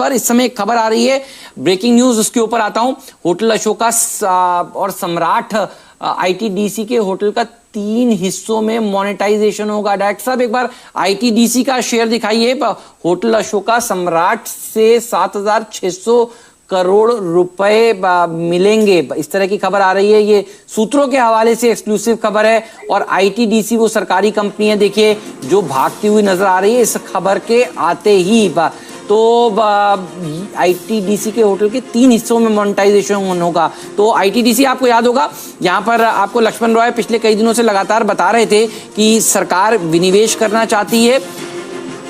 पर इस समय एक खबर आ रही है, ब्रेकिंग न्यूज, उसके ऊपर आता हूं। होटल अशोका और सम्राट आईटीडीसी के होटल का 3 हिस्सों में मोनेटाइजेशन होगा। डायरेक्टर साहब एक बार आईटीडीसी का शेयर दिखाइए। होटल अशोका सम्राट से 7,600 करोड़ रुपए मिलेंगे, इस तरह की खबर आ रही है। ये सूत्रों के हवाले से एक्सक्लूसिव खबर है। और आईटीडीसी वो सरकारी कंपनी है, देखिए, जो भागती हुई नजर आ रही है इस खबर के आते ही। तो आईटीडीसी के होटल के 3 हिस्सों में मोनेटाइजेशन होगा। तो आईटीडीसी आपको याद होगा, यहाँ पर आपको लक्ष्मण रॉय पिछले कई दिनों से लगातार बता रहे थे कि सरकार विनिवेश करना चाहती है।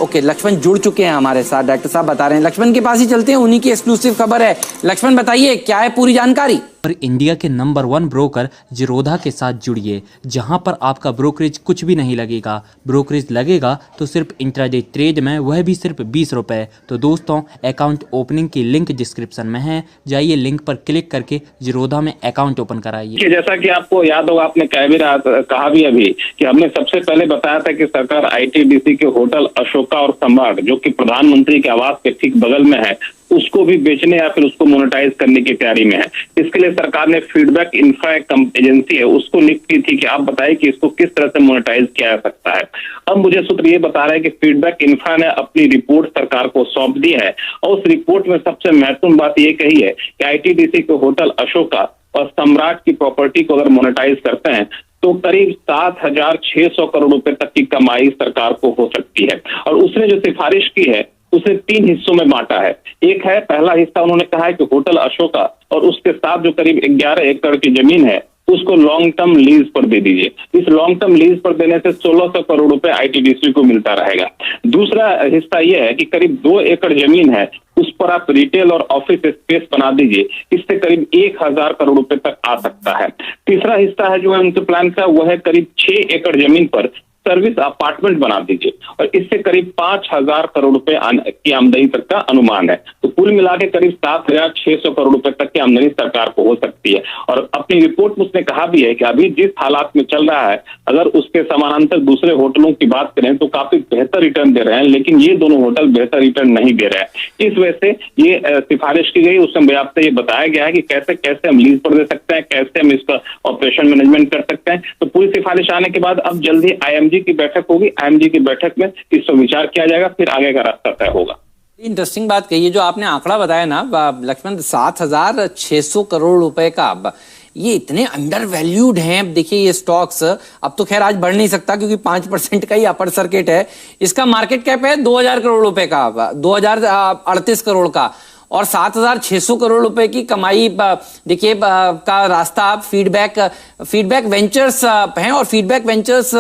ओके, लक्ष्मण जुड़ चुके हैं हमारे साथ, डॉक्टर साहब बता रहे हैं। लक्ष्मण के पास ही चलते हैं, उन्हीं की एक्सक्लूसिव खबर है। लक्ष्मण बताइए, क्या है पूरी जानकारी? और इंडिया के नंबर 1 ब्रोकर जीरोधा के साथ जुड़िए, जहां पर आपका ब्रोकरेज कुछ भी नहीं लगेगा। ब्रोकरेज लगेगा तो सिर्फ इंट्राडे ट्रेड में, वह भी सिर्फ 20 रुपए। तो दोस्तों, अकाउंट ओपनिंग की लिंक डिस्क्रिप्शन में है, जाइए लिंक पर क्लिक करके जीरोधा में अकाउंट ओपन कराइए। जैसा कि आपको याद होगा, आपने कहा भी अभी कि हमने सबसे पहले बताया था कि सरकार आईटीडीसी के होटल अशोका और सम्राट, जो कि प्रधानमंत्री के आवास के ठीक बगल में है, उसको भी बेचने या फिर उसको मोनेटाइज करने की तैयारी में है। इसके लिए सरकार ने फीडबैक इंफ्रा एजेंसी है उसको नियुक्त की थी कि आप बताइए कि इसको किस तरह से मोनेटाइज किया जा सकता है। अब मुझे सूत्र ये बता रहा है कि फीडबैक इंफ्रा ने अपनी रिपोर्ट सरकार को सौंप दी है और उस रिपोर्ट में सबसे महत्वपूर्ण बात ये कही है कि आईटीडीसी के होटल अशोका और सम्राट की प्रॉपर्टी को अगर मोनेटाइज करते हैं तो करीब 7,600 करोड़ रुपए तक की कमाई सरकार को हो सकती है। और उसने जो सिफारिश की है उसे 3 हिस्सों में बांटा है। एक है, पहला हिस्सा उन्होंने कहा है कि होटल अशोका और उसके साथ जो करीब 11 एकड़ की जमीन है उसको लॉन्ग टर्म लीज पर दे दीजिए। इस लॉन्ग टर्म लीज पर देने से 1,600 करोड़ रुपए आईटीडीसी को मिलता रहेगा। दूसरा हिस्सा यह है कि करीब 2 एकड़ जमीन है, उस पर आप रिटेल और ऑफिस स्पेस बना दीजिए, इससे करीब 1,000 करोड़ रुपए तक आ सकता है। तीसरा हिस्सा है जो है उनके प्लान का, वह है करीब 6 एकड़ जमीन पर सर्विस अपार्टमेंट बना दीजिए और इससे करीब 5,000 करोड़ रुपए की आमदनी तक का अनुमान है। तो कुल मिला के करीब 7,600 करोड़ रुपए तक की आमदनी सरकार को हो सकती है। और अपनी रिपोर्ट में उसने कहा भी है कि अभी जिस हालात में चल रहा है, अगर उसके समानांतर दूसरे होटलों की बात करें तो काफी बेहतर रिटर्न दे रहे हैं, लेकिन ये दोनों होटल बेहतर रिटर्न नहीं दे रहे हैं। इस वजह से ये सिफारिश की गई, उसमें व्याप्त ये बताया गया है कि कैसे कैसे हम लीज पर दे सकते हैं, कैसे हम इसका ऑपरेशन मैनेजमेंट कर सकते हैं। तो पूरी सिफारिश आने के बाद अब जल्दी आईएमजी की बैठक होगी, आईएमजी की बैठक में इस पर विचार किया जाएगा, फिर आगे का रास्ता तय होगा। इंटरेस्टिंग बात कही है जो आपने आंकड़ा बताया ना लक्ष्मण, 7,600 करोड़ रुपए का, ये इतने अंडर वैल्यूड हैं। देखिए ये स्टॉक्स अब तो खैर आज बढ़ नहीं सकता क्योंकि 5% का ही अपर सर्किट है। इसका मार्केट कैप है 2,000 करोड़ रुपए का, 2,038 करोड़ का, और 7,600 करोड़ रुपए की कमाई देखिए का रास्ता आप फीडबैक वेंचर्स हैं। और फीडबैक वेंचर्स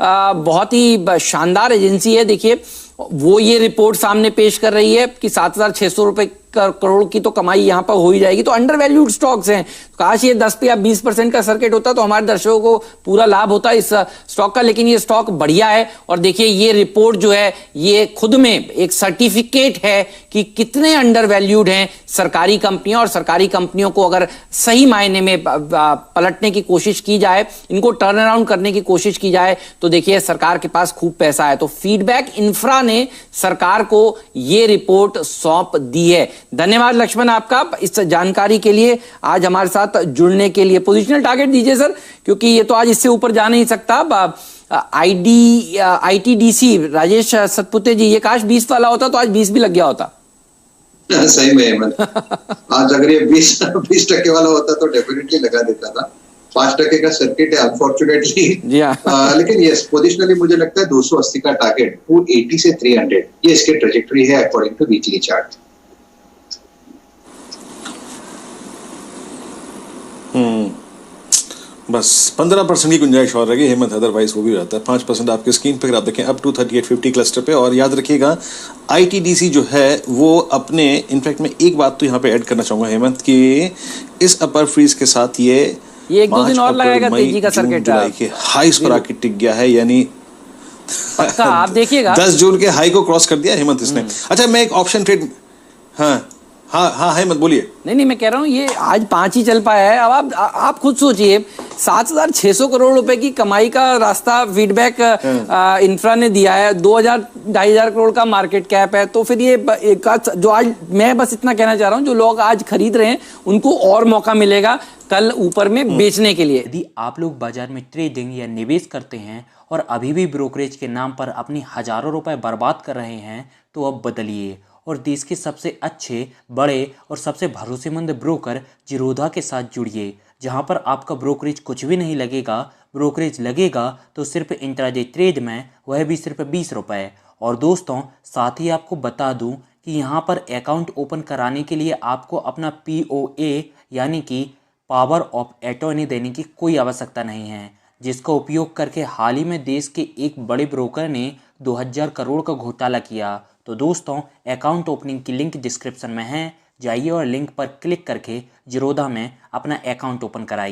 बहुत ही शानदार एजेंसी है। देखिए वो ये रिपोर्ट सामने पेश कर रही है कि 7,600 रुपए करोड़ की तो कमाई यहां पर हो ही जाएगी। तो अंडर वैल्यूड स्टॉक्स हैं। काश ये 10 या 20% का सर्किट होता तो हमारे दर्शकों को पूरा लाभ होता इस स्टॉक का, लेकिन ये स्टॉक बढ़िया है। और देखिए ये रिपोर्ट जो है ये खुद में एक सर्टिफिकेट है कि कितने अंडर वैल्यूड हैं सरकारी कंपनियां। और सरकारी कंपनियों को अगर सही मायने में पलटने की कोशिश की जाए, इनको टर्न अराउंड करने की कोशिश की जाए, तो देखिए सरकार के पास खूब पैसा है। तो फीडबैक इंफ्रा ने सरकार को ये रिपोर्ट सौंप दी है। धन्यवाद लक्ष्मण आपका इस जानकारी के लिए, आज हमारे साथ जुड़ने के लिए। पोजीशनल टारगेट दीजिए सर, क्योंकि ये तो आज इससे ऊपर जा नहीं सकता। आईटीडीसी राजेश सतपुते जी, ये काश 20 वाला होता तो आज 20 भी लग गया होता। सही में आज अगर ये 20% वाला होता तो डेफिनेटली लगा देता था। 5% का सर्किट है अनफॉर्चुनेटली, लेकिन यस पोजिशनली मुझे लगता है 280 का टारगेट, 280 से 300 ये इसके ट्रेजेक्टरी है अकॉर्डिंग टू वीकली चार्ट। बस 15% की गुंजाइश और रहेगी हेमंत, अदरवाइज वो भी रहता है 5% आपके स्क्रीन पे आप देखें अब 23850 क्लस्टर पे। और याद रखिएगा आईटीडीसी जो है वो अपने, इनफैक्ट मैं एक बात तो यहाँ पे ऐड करना चाहूंगा हेमंत कि इस अपर फ्रीज के साथ ये 1-2 दिन और लगाएगा तेजी का सर्किट, के हाईस पर आके टिक गया है, यानी पक्का आप देखिएगा 10 जून के हाई को क्रॉस कर दिया हेमंत इसने। अच्छा मैं एक ऑप्शन ट्रेड, हाँ हाँ हाँ हेमंत बोलिए। नहीं, मैं कह रहा हूँ ये आज 5 ही चल पाया है। अब आप खुद सोचिए, 7,600 करोड़ रुपए की कमाई का रास्ता फीडबैक इंफ्रा ने दिया है, 2,000-2,500 करोड़ का मार्केट कैप है। तो फिर ये जो आज मैं बस इतना कहना चाह रहा हूँ, जो लोग आज खरीद रहे हैं उनको और मौका मिलेगा कल ऊपर में बेचने के लिए। यदि आप लोग बाजार में ट्रेडिंग या निवेश करते हैं और अभी भी ब्रोकरेज के नाम पर अपनी हजारों रुपए बर्बाद कर रहे हैं, तो अब बदलिए और देश के सबसे अच्छे, बड़े और सबसे भरोसेमंद ब्रोकर जिरोधा के साथ जुड़िए, जहां पर आपका ब्रोकरेज कुछ भी नहीं लगेगा। ब्रोकरेज लगेगा तो सिर्फ इंट्राडे ट्रेड में, वह भी सिर्फ 20 रुपये। और दोस्तों, साथ ही आपको बता दूं कि यहाँ पर अकाउंट ओपन कराने के लिए आपको अपना POA यानी कि पावर ऑफ अटॉर्नी देने की कोई आवश्यकता नहीं है, जिसका उपयोग करके हाल ही में देश के एक बड़े ब्रोकर ने 2000 करोड़ का घोटाला किया। तो दोस्तों, अकाउंट ओपनिंग की लिंक डिस्क्रिप्शन में है, जाइए और लिंक पर क्लिक करके जिरोधा में अपना अकाउंट ओपन कराइए।